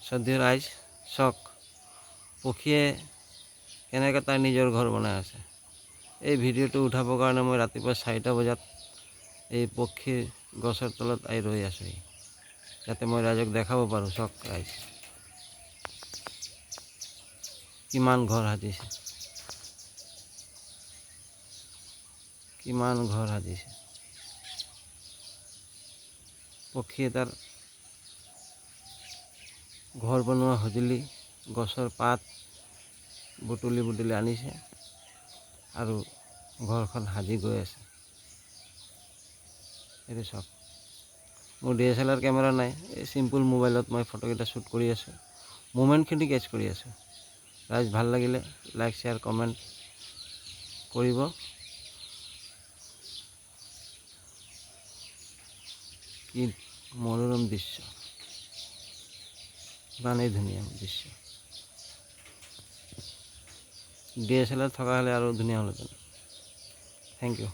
শ্ৰদ্ধেয় ৰাইজ চাওক পক্ষীয়ে কেনেকৈ তাৰ নিজৰ ঘৰ বনাই আছে। এই ভিডিঅ'টো উঠাবৰ কাৰণে মই ৰাতিপুৱা 4টা বজাত এই পক্ষীৰ গছৰ তলত ৰৈ আছোঁহি, যাতে মই ৰাইজক দেখাব পাৰোঁ। চাওক ৰাইজ কিমান ঘৰ সাজিছে, কিমান ঘৰ সাজিছে। পক্ষীয়ে তাৰ ঘৰ বনোৱা সঁজুলি গছৰ পাত বুটলি বুটলি আনিছে আৰু ঘৰখন সাজি গৈ আছে। এইটো চাওক, মোৰ DSLR কেমেৰা নাই, এই চিম্পুল মোবাইলত মই ফটোকেইটা শ্বুট কৰি আছোঁ, মুমেণ্টখিনি কেচ কৰি আছোঁ। ৰাইজ ভাল লাগিলে লাইক শ্বেয়াৰ কমেণ্ট কৰিব। কি মনোৰম দৃশ্য, ইমানেই ধুনীয়া দৃশ্য। DSLR থকা হ'লে আৰু ধুনীয়া হ'লহেঁতেন। Thank U.